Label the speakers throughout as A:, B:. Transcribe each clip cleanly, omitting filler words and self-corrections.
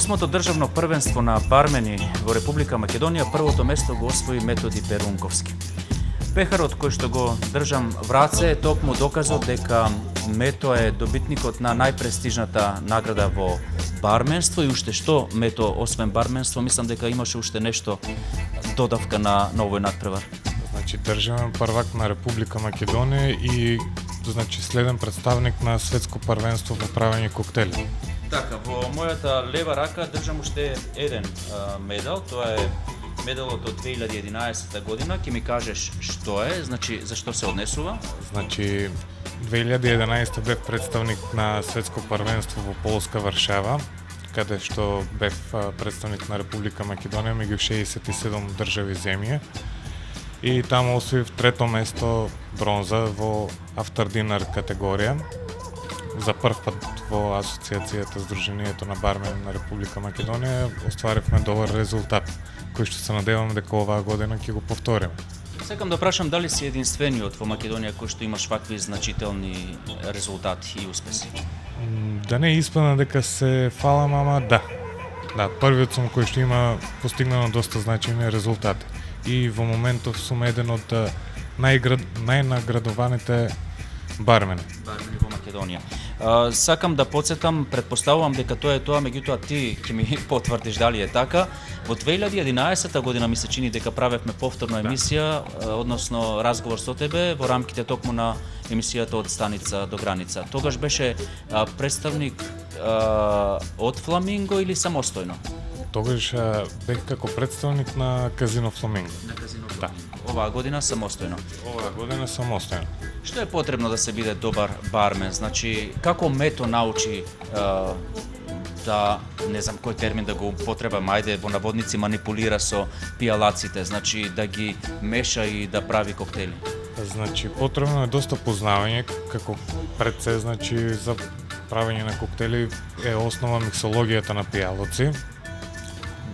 A: 8-то државно првенство на бармени во Република Македонија првото место го освои Методи Перунковски. Пехарот кој што го држам в раце е токму доказот дека Мето е добитникот на најпрестижната награда во барменство и уште што Мето освен барменство, мислам дека имаше уште нешто додавка на овој надпревар.
B: Значи државен првак на Република Македонија и следен представник на светско првенство во правење коктели.
A: Така, во мојата лева рака држам уште еден медал, тоа е медалот од 2011 година. Ќе ми кажеш што е, значи зашто се однесува?
B: Значи 2011 бев представник на светско првенство во Полска Варшава, каде што бев представник на Република Македонија меѓу 67 држави земји. И таму освоив трето место бронза во автор-динар категорија. За прв пат во Асоциацијата Сдруженијето на бармени на Република Македонија остваривме добар резултат, кој што се надевам дека оваа година ќе го повториме.
A: Сакам да прашам дали си единствениот во Македонија кој што имаш вакви значителни резултати и успеси?
B: Да не испадна дека се фалам, ама да. Да, првиот сум кој што има постигнано доста значајни резултати. И во моментов сум еден од најнаградуваните бармени
A: во Македонија. Сакам да подсетам, предпоставувам дека тоа е тоа, меѓутоа ти ќе ми потврдиш дали е така. Во 2011 година ми се чини дека правевме повторна емисија, односно разговор со тебе во рамките токму на емисијата од станица до граница. Тогаш беше представник од Фламинго или самостојно?
B: Тогаш бех како представник на Казино Фламинго.
A: На Казино Фламинго. Да. Оваа година самостојно.
B: Оваа година самостојно.
A: Што е потребно да се биде добар бармен? Значи, како Мето научи да, не знам кој термин да го употребам, ајде во наводници манипулира со пијалаците, значи да ги меша и да прави коктели?
B: Значи, потребно е доста познавање, како пред се, значи, за правење на коктели е основа миксологијата на пијалоци.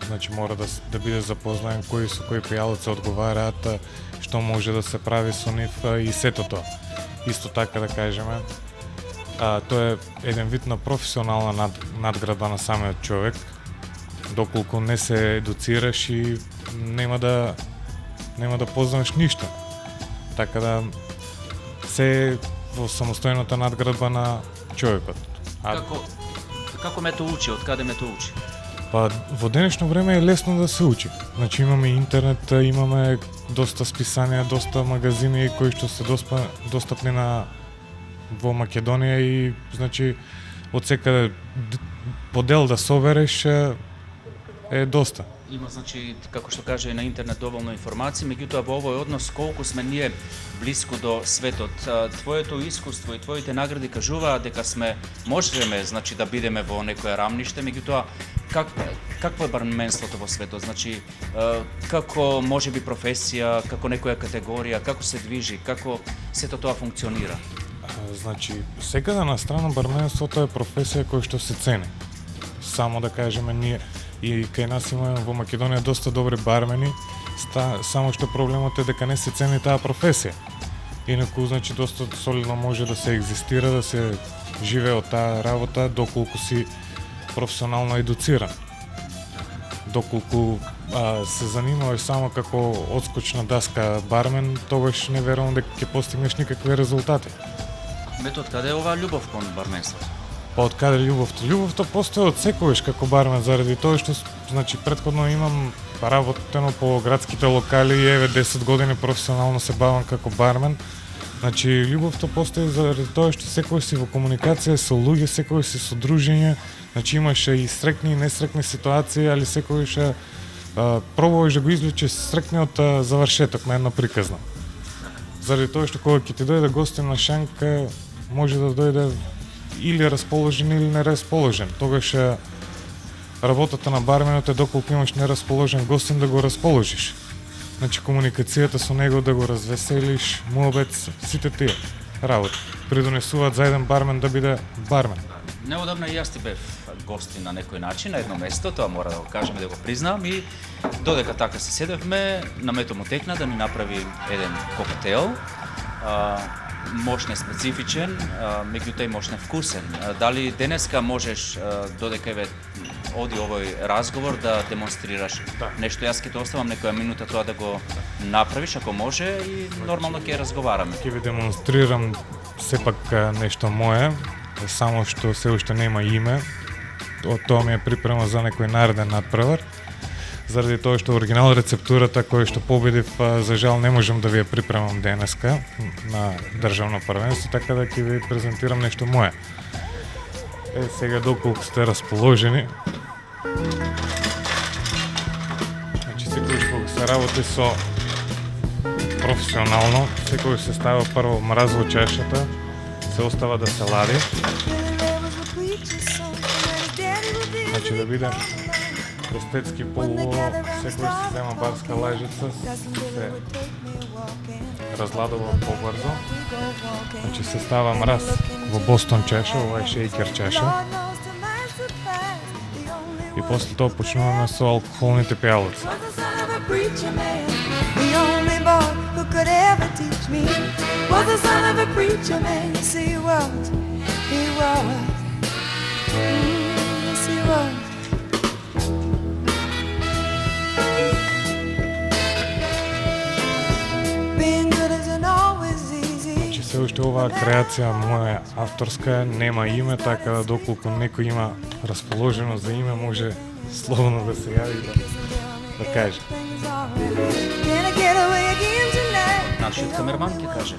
B: Значи мора да биде запознаен кои со кои пијалоци одговараат, што може да се прави со нив и сето тоа. Исто така да кажеме, тоа е еден вид на професионална надградба на самиот човек, доколку не се едуцираш и нема да познаваш ништо. Така да се во самостојната надградба на човекот.
A: Како Мето учи, од каде Мето учи?
B: Па во денешно време е лесно да се учи. Значи имаме интернет, имаме доста списанија, доста магазини кои што се достапни во Македонија и значи од секаде подел да собереш е доста.
A: Има, значи, како што каже и на интернет доволно информации, меѓутоа во овој однос колку сме ние блиску до светот. Твоето искуство и твоите награди кажуваат дека можеме, значи, да бидеме во некое рамниште, меѓутоа какво е барменството во светот? Значи, како можеби професија, како некоја категорија, како се движи, како сето тоа функционира?
B: Значи, секаде на страна барменството е професија која што се цени. Само да кажеме ние и кај нас имаме во Македонија доста добри бармени, само што проблемот е дека не се цени таа професија. Инаку, значи, доста солидно може да се екзистира, да се живее од таа работа, доколку си професионално едуциран. Доколку се занимаваш само како одскочна даска бармен, тогаш не верувам дека ќе постигнеш никакви резултати.
A: Мето, од каде е оваа љубов кон барменството?
B: Па од каде љубовта? Љубовта постои од секогаш како бармен, заради тоа што значи предходно имам работено по градските локали и еве 10 години професионално се бавам како бармен. Значи љубовта постои заради тоа што секогаш си во комуникација со луѓе, секогаш си со дружење. Значи имаше и среќни и несреќни ситуации, али секогаш пробуваш да го извлечеш среќниот завршеток на една приказна. Заради тоа што кога ќе ти дојде гостин на шанка, може да дојде или расположен или нерасположен. Тогаш работата на барменот е доколку имаш нерасположен гостин да го расположиш. Значи комуникацијата со него да го развеселиш, муабет, сите тие работи придонесуваат за еден бармен да биде бармен.
A: Неодамна и јас ти бев гостин на некој начин на едно место, тоа мора да го кажеме, да го признам, и додека така се седевме, на Мето му текна да ни направи еден коктел. можне специфичен, меѓутоа и можне вкусен. Дали денеска можеш додека еве оди овој разговор да демонстрираш нешто? Јас ќе те оставам некоја минута тоа да го направиш ако може и нормално ќе разговараме.
B: Ќе ви демонстрирам сепак нешто мое, само што се уште нема име. Тоа ми е припрема за некој нареден надпревар. Заради тоа што оригинал рецептурата која што победив, за жал не можам да ви ја припремам денеска на државно првенство, така да ќе ви презентирам нешто мое. Сега доколку сте расположени. Значи секојаш кога се работи со професионално, секојаш се ставува прво мраз во чашата, се остава да се лади. Значи да биде естетски полуво, секојаш се зема барска лажица, се разладува побрзо. Значи се става мраз во Бостон чаша, ова е шейкер чаша. И после тоа почнуваме со алкохолните пијалаци. Се уште оваа креација моја авторска нема име, така да доколку некој има расположено за име, може слободно да се јави да каже.
A: Нашиот камерман ќе каже.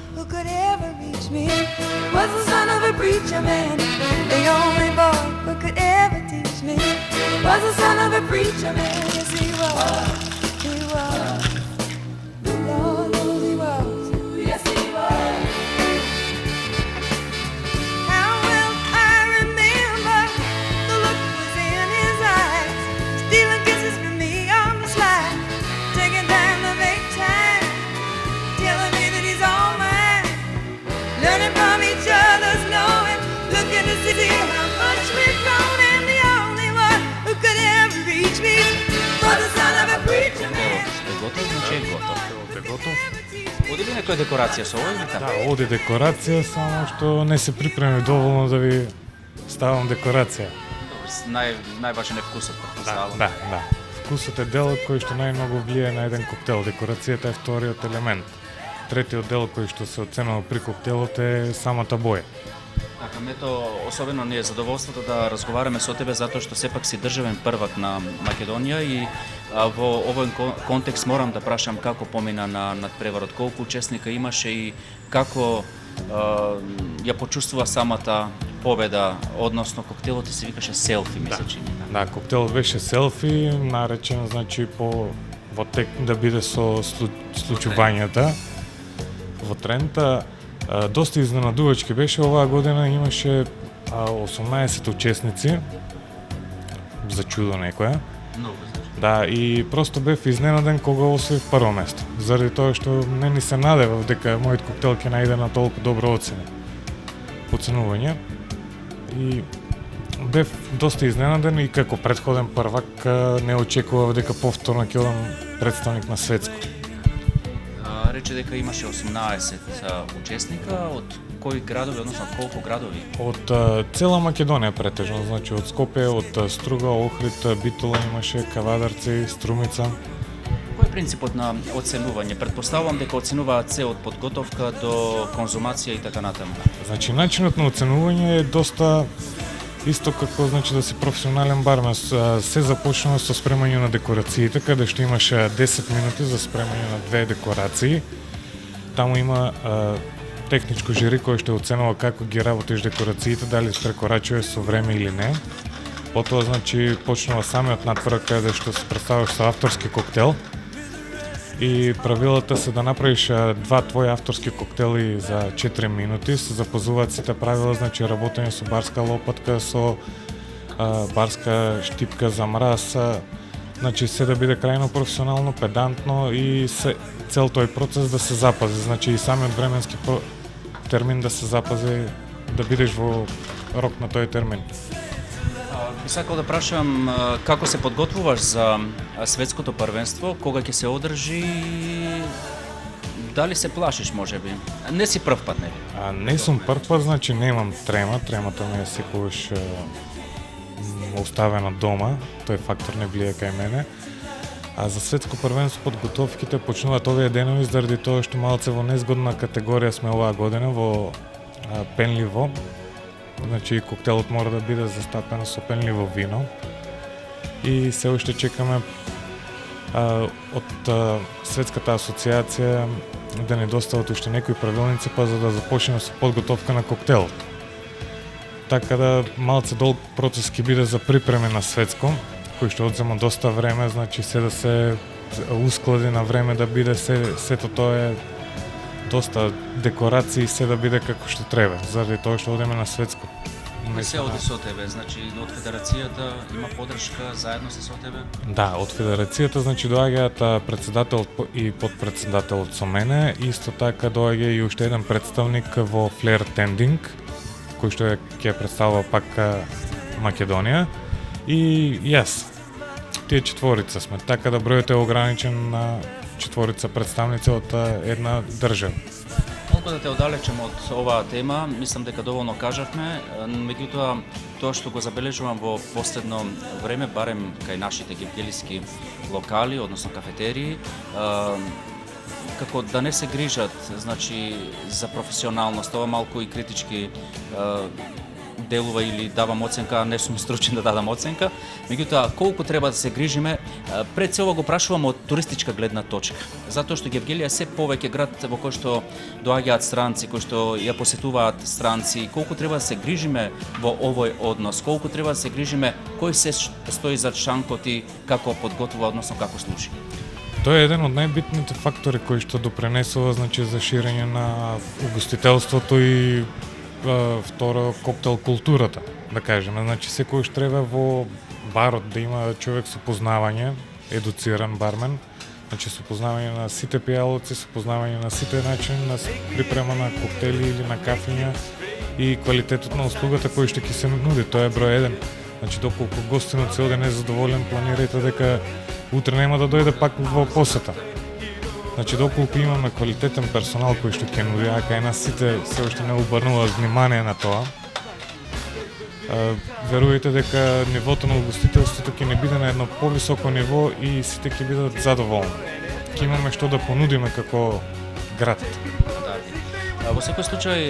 A: Оди ли некоја декорација со овој или така?
B: Да, оди декорација, само што не се припреми доволно да ви ставам декорација.
A: Најважен е вкусот, претпоставувам.
B: Да. Вкусот е делот кој што најмногу влијае на еден коктел. Декорацијата е вториот елемент. Третиот дел кој што се оценува при коктелот е самата боја.
A: Така, мето особено ни е задоволството да разговараме со тебе затоа што сепак си државен првак на Македонија и во овој контекст морам да прашам како помина на надпреварот, колку учесника имаше и како ја почувствува самата победа, односно коктелот се викаше селфи, ми се чини.
B: Да, коктелот беше селфи, наречен значи во тек да биде со случувањата во Трента. Доста изненадувачки беше оваа година, имаше 18 учесници, за чудо некоја.
A: Многу.
B: Да, и просто бев изненаден кога освоив прво место, заради тоа што не ни се надевав дека мојот коктел ќе најде на толку добро оценување. И бев доста изненаден и како претходен првак не очекував дека повторно ќе одам претставник на светско.
A: Рече дека имаше 18 учесника, од кои градови, односно колку градови?
B: Од цела Македонија претежно, значи од Скопје, од Струга, Охрид, Битола имаше, Кавадарци, Струмица.
A: Кој е принципот на оценување? Претпоставувам дека оценуваат се од подготовка до конзумација и така натаму.
B: Значи начинот на оценување е доста исто како значи да си професионален бармен. Се започнува со спремање на декорациите, каде што имаше 10 минути за спремање на 2 декорации. Таму има техничко жири кој што оценува како ги работиш декорациите, дали прекорачува со време или не. Потоа значи почнува самиот надпревар каде што се представуваш со авторски коктел. И правилата се да направиш 2 твои авторски коктели за 4 минути, се запазуваат сите правила, значи работење со барска лопатка, со барска штипка за мраз, значи се да биде крајно професионално, педантно и цел тој процес да се запази, значи и самиот временски термин да се запази, да бидеш во рок на тој термин.
A: Би сакал да прашам како се подготвуваш за светското првенство, кога ќе се одржи, Дали се плашиш, може би? Не си пръв пат, нели?
B: Не сум прв пат, значи немам трема. Тремата ми е секогаш оставена дома. Тој фактор не влие кај мене. А за светско првенство подготовките почнуваат овие денови заради тоа што малце во незгодна категорија сме оваа година во пенливо. Значи коктелот мора да биде застапен со пенливо вино. И се уште чекаме од Светската асоциација да не достават уште некои правилници па за да започнеме со подготовка на коктелот. Така да малце долг процес ќе биде за припреме на светско, кој што одзема доста време, значи се да се усклади на време да биде сето тоа е доста декорации, се да биде како што треба, заради тоа што одиме на светско.
A: Не се оди со тебе, значи од Федерацијата има подршка, заедно се со тебе?
B: Да, од Федерацијата значи доаѓаат претседателот и подпредседателот со мене, исто така доаѓа и уште еден представник во Flair Tending, кој што ќе представува пак Македонија и јас. Тие четворица сме, така да бројот е ограничен на четворица представници од една држава.
A: Малку да те оддалечам од оваа тема, мислам дека доволно кажавме, меѓутоа тоа што го забележувам во последно време, барем кај нашите гевгелиски локали, односно кафетерии, како да не се грижат, значи, за професионалност, ова малку и критички делува или давам оценка, не сум стручен да дадам оценка, меѓутоа колку треба да се грижиме, пред се ова го прашувам од туристичка гледна точка, затоа што Гевгелија се повеќе град во кој што доаѓаат странци, кои што ја посетуваат странци, колку треба да се грижиме во овој однос, колку треба да се грижиме кој се стои зад шанкот и како подготвува, односно како служи.
B: Тоа е еден од најбитните фактори кои што допренесува, значи, за ширење на угостителството и второ коктел културата, да кажеме. Значи секој што треба во барот да има човек со познавање, едуциран бармен, значи со познавање на сите пијалоци, со познавање на сите начини на припрема на коктели или на кафиња и квалитетот на услугата кој што ќе се нуди, тоа е број еден. Значи доколку гостинот се оде незадоволен, планирајте дека утре нема да дојде пак во посета. Значи доколку имаме квалитетен персонал кој што ќе нуди, а кај нас сите се уште не обрнуваат внимание на тоа, верувајте дека нивото на угостителството ќе не биде на едно повисоко ниво и сите ќе бидат задоволни. Ќе имаме што да понудиме како град.
A: Во секој случај,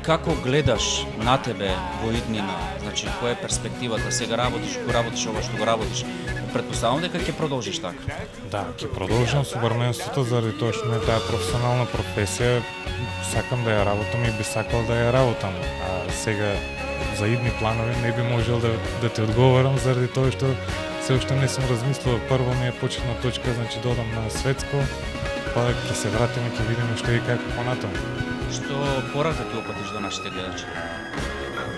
A: како гледаш на тебе во иднина? Значи, која е перспективата? Сега работиш ова што го работиш. Претпоставам дека ќе продолжиш така.
B: Да, ќе продолжам со барменството заради тоа што ми е таа професионална професија. Сакам да ја работам и би сакал да ја работам. А сега за идни планови не би можел да ти одговорам заради тоа што се уште не сум размислил. Прво ми е почетна точка, значи да одам на светско, па ќе се вратиме, ќе видиме што и како понатаму.
A: Што порака ќе упатиш до нашите гледачи?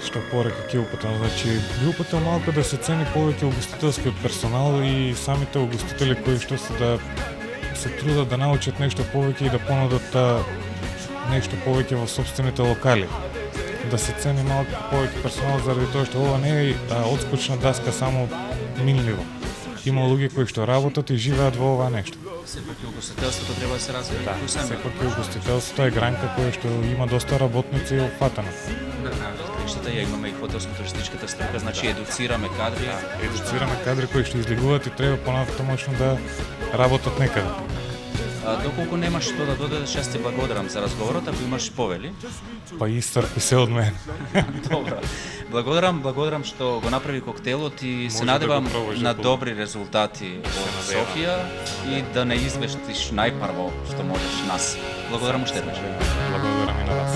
B: Што порака ќе упатам, значи би упатил малку да се цени повеќе угостителскиот персонал и самите угостители кои што се трудат да научат нешто повеќе и да понудат нешто повеќе во сопствените локали. Да се цени малку повеќе персонал заради тоа што ова не е одскочна даска само минливо. Има луѓе кои што работат и живеат во ова нешто.
A: Сепак и угостителството треба да се развива.
B: Да, сепак и угостителството е гранка која што има доста работници и опфатена.
A: Крајштата ја имаме и хотелско-туристичката струка, значи едуцираме кадри.
B: Едуцираме кадри кои што излегуваат и треба понатамошно да работат некаде.
A: Доколку немаш што да додадеш, јас ти благодарам за разговорот, ако имаш повели.
B: Па исцрпи се од мене.
A: Добро. Благодарам што го направи коктелот и се надевам на добри резултати од Софија и да не извештиш најпрво што можеш нас. Благодарам уште еднаш.
B: Благодарам и на вас.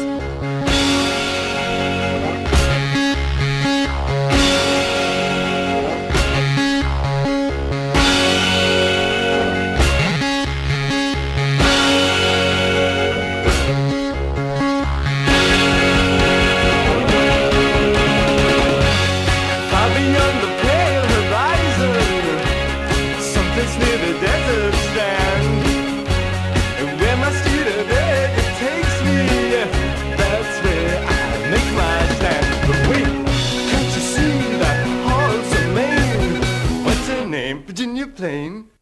C: Virginia plain.